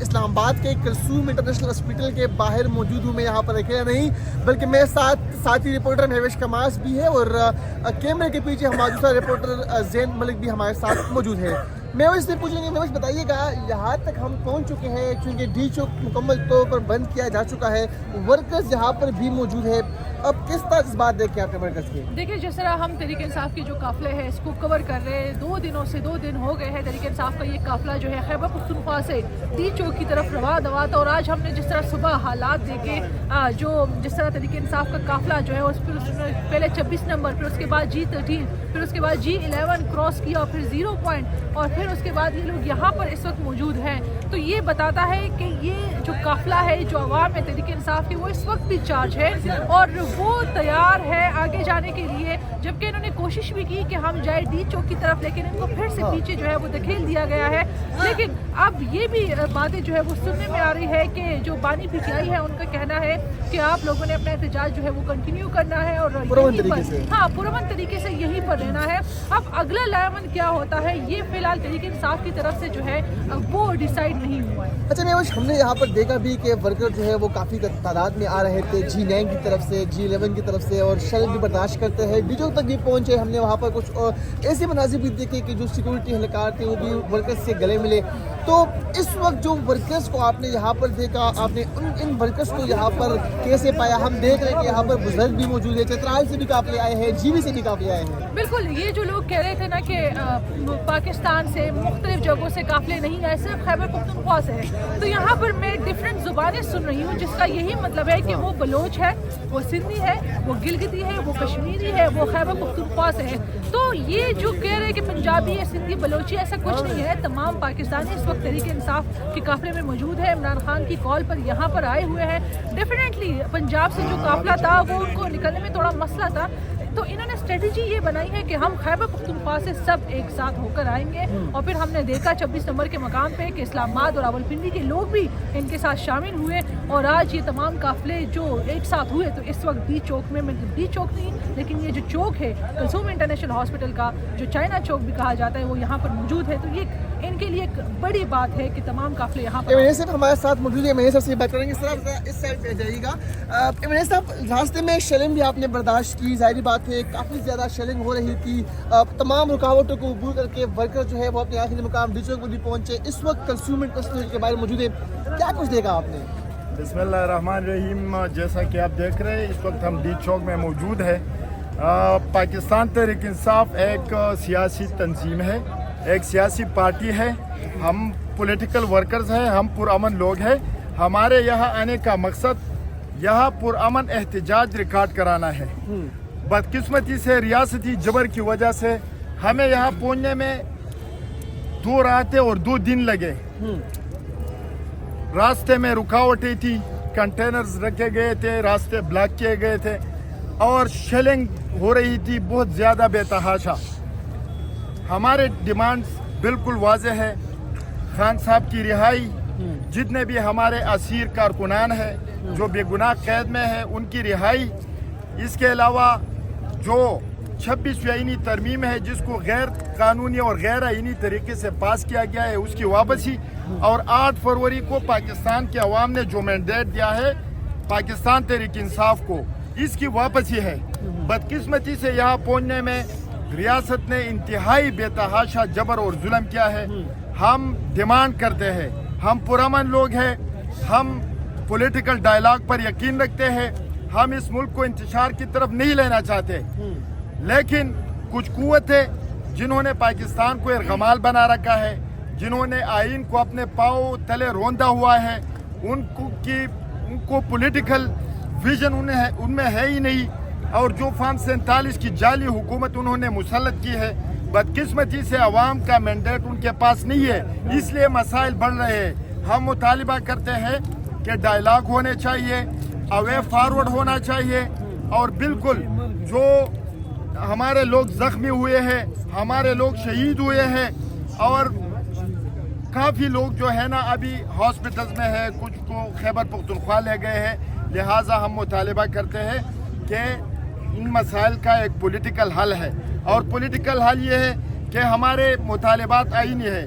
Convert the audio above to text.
اسلام آباد کے Kulsoom international hospital کے باہر موجود ہوں. میں یہاں پر اکیلا نہیں بلکہ میرے ساتھی رپورٹر مہوش کماس بھی ہے اور کیمرے کے پیچھے ہمارا دوسرا رپورٹر زین ملک بھی ہمارے ساتھ موجود ہے. مہوش سے پوچھیں گے, مہوش بتائیے گا یہاں تک ہم پہنچ چکے ہیں چونکہ ڈی چوک مکمل طور پر بند کیا جا چکا ہے, ورکرز یہاں پر بھی موجود ہے, اب کس طرح اس بات دیکھ کے آپ کے ورکرز کے؟ دیکھیں جس طرح ہم تحریک انصاف کے جو قافلے ہیں اس کو کور کر رہے ہیں, 2 دنوں سے 2 دن ہو گئے ہیں تحریک انصاف کا یہ قافلہ جو ہے خیبر پختونخوا سے ڈی چوک کی طرف رواں دوا تھا. اور آج ہم نے جس طرح صبح حالات دیکھے جو جس طرح تحریک انصاف کا قافلہ جو ہے اس میں پہلے 26 نمبر, پھر اس کے بعد G13, پھر اس کے بعد G11 کراس کیا, پھر 0 پوائنٹ, اور پھر اس کے بعد یہ لوگ یہاں پر اس وقت موجود ہیں. تو یہ بتاتا ہے کہ یہ جو قافلہ ہے جو عوام ہے تحریک انصاف کی وہ اس وقت بھی چارج ہے اور وہ تیار ہے آگے جانے کے لیے, جبکہ انہوں نے کوشش بھی کی کہ ہم جائے ڈی چوک کی طرف, لیکن ان کو پھر سے پیچھے جو ہے وہ دھکیل دیا گیا ہے. لیکن اب یہ بھی باتیں جو ہے وہ سننے میں آ رہی ہے کہ جو بانی پی ٹی آئی ہے ان کا کہنا ہے کہ آپ لوگوں نے اپنا احتجاج جو ہے وہ کنٹینیو کرنا ہے اور پرامن طریقے سے یہیں پر رہنا ہے. اب اگلا لائمن کیا ہوتا ہے یہ فی الحال تحریک انصاف کی طرف سے جو ہے وہ ڈیسائیڈ نہیں ہوا ہے. اچھا مہوش, ہم نے یہاں پر دیکھا بھی کہ ورکر جو ہے وہ کافی تعداد میں آ رہے تھے G9 کی طرف سے, G11 کی طرف سے, اور شرم بھی برداشت کرتے ہیں. ڈی چوک تک بھی پہنچے, ہم نے وہاں پر کچھ ایسے مناظر بھی دیکھے کہ جو سیکورٹی اہلکار تھے وہ بھی ورکرز سے گلے ملے. تو اس وقت جو ورکرز کو آپ نے یہاں پر دیکھا, آپ نے ان ورکرز کو یہاں پر کیسے پایا؟ ہم دیکھ رہے ہیں کہ یہاں پر بزرگ بھی موجود ہے, چترال سے بھی قافلے آئے ہیں, جیوی سے بھی قافلے آئے ہیں. بالکل, یہ جو لوگ کہہ رہے تھے نا کہ پاکستان سے مختلف جگہوں سے قافلے نہیں آئے, صرف خیبر پختونخوا سے ہے, تو یہاں پر میں ڈفرینٹ زبانیں سن رہی ہوں جس کا یہی مطلب ہے کہ وہ بلوچ ہے, وہ سندھی ہے, وہ گلگتی ہے, وہ کشمیری ہے, وہ خیبر پختونخوا سے ہے. تو یہ جو کہہ رہے ہیں کہ پنجابی ہے, سندھی, بلوچی, ایسا کچھ نہیں ہے. تمام پاکستانی اس وقت تحریک انصاف کے قافلے میں موجود ہے. عمران خان کی کال پر یہاں پر آئے ہوئے ہیں. ڈیفینیٹلی پنجاب سے جو قافلہ تھا وہ ان کو نکلنے میں تھوڑا مسئلہ تھا, تو انہوں نے اسٹریٹجی یہ بنائی ہے کہ ہم خیبر پختونخوا سے سب ایک ساتھ ہو کر آئیں گے. اور پھر ہم نے دیکھا 26 نمبر کے مقام پہ کہ اسلام آباد اور راولپنڈی کے لوگ بھی ان کے ساتھ شامل ہوئے, اور آج یہ تمام قافلے جو ایک ساتھ ہوئے. تو اس وقت ڈی چوک میں ڈی چوک نہیں لیکن یہ جو چوک ہے کلثوم انٹرنیشنل ہاسپٹل کا, جو چائنا چوک بھی کہا جاتا ہے, وہ یہاں پر موجود ہے. تو یہ ان کے لیے ایک بڑی بات ہے کہ تمام قافلے یہاں پر. امین صاحب ہمارے ساتھ موجود ہے, امین صاحب سے بات کریں گے. اس سائڈ پہ جائیے گا. امین صاحب, راستے میں شیلنگ بھی آپ نے برداشت کی, ظاہری بات ہے کافی زیادہ شیلنگ ہو رہی تھی. تمام رکاوٹوں کو عبور کر کے ورکر جو ہے وہ اپنے آخری مقام ڈی چوک پر بھی پہنچے. اس وقت کلثوم انٹرنیشنل کے باہر موجود ہے, کیا کچھ دیکھا آپ نے؟ بسم اللہ الرحمن الرحیم. جیسا کہ آپ دیکھ رہے ہیں اس وقت ہم ڈی چوک میں موجود ہے. پاکستان تحریک انصاف ایک سیاسی تنظیم ہے, ایک سیاسی پارٹی ہے. ہم پولیٹیکل ورکرز ہیں, ہم پرامن لوگ ہیں. ہمارے یہاں آنے کا مقصد یہاں پرامن احتجاج ریکارڈ کرانا ہے. بدقسمتی سے ریاستی جبر کی وجہ سے ہمیں یہاں پہنچنے میں 2 راتیں اور 2 دن لگے. راستے میں رکاوٹیں تھی, کنٹینرز رکھے گئے تھے, راستے بلاک کیے گئے تھے, اور شیلنگ ہو رہی تھی بہت زیادہ بے تحاشا. ہمارے ڈیمانڈز بالکل واضح ہے. خان صاحب کی رہائی, جتنے بھی ہمارے اسیر کارکنان ہیں جو بے گناہ قید میں ہیں ان کی رہائی. اس کے علاوہ جو 26 آئینی ترمیم ہے جس کو غیر قانونی اور غیر آئینی طریقے سے پاس کیا گیا ہے اس کی واپسی, اور 8 فروری کو پاکستان کے عوام نے جو مینڈیٹ دیا ہے پاکستان تحریک انصاف کو, اس کی واپسی ہے. بدقسمتی سے یہاں پہنچنے میں ریاست نے انتہائی بے تحاشا جبر اور ظلم کیا ہے. ہم ڈیمانڈ کرتے ہیں, ہم پرامن لوگ ہیں, ہم پولیٹیکل ڈائلاگ پر یقین رکھتے ہیں, ہم اس ملک کو انتشار کی طرف نہیں لینا چاہتے. لیکن کچھ قوتیں جنہوں نے پاکستان کو ارغمال بنا رکھا ہے, جنہوں نے آئین کو اپنے پاؤں تلے روندا ہوا ہے, ان کو پولیٹیکل ویژن ان میں ہے ہی نہیں, اور جو فارم 47 کی جعلی حکومت انہوں نے مسلط کی ہے, بدقسمتی سے عوام کا مینڈیٹ ان کے پاس نہیں ہے, اس لیے مسائل بڑھ رہے ہیں. ہم مطالبہ کرتے ہیں کہ ڈائلاگ ہونے چاہیے, اوے فارورڈ ہونا چاہیے, اور بالکل جو ہمارے لوگ زخمی ہوئے ہیں, ہمارے لوگ شہید ہوئے ہیں, اور کافی لوگ جو ہے نا ابھی ہاسپٹلز میں ہے, کچھ کو خیبر پختونخوا لے گئے ہیں. لہٰذا ہم مطالبہ کرتے ہیں کہ ان مسائل کا ایک پولیٹیکل حل ہے, اور پولیٹیکل حل یہ ہے کہ ہمارے مطالبات آئینی ہے.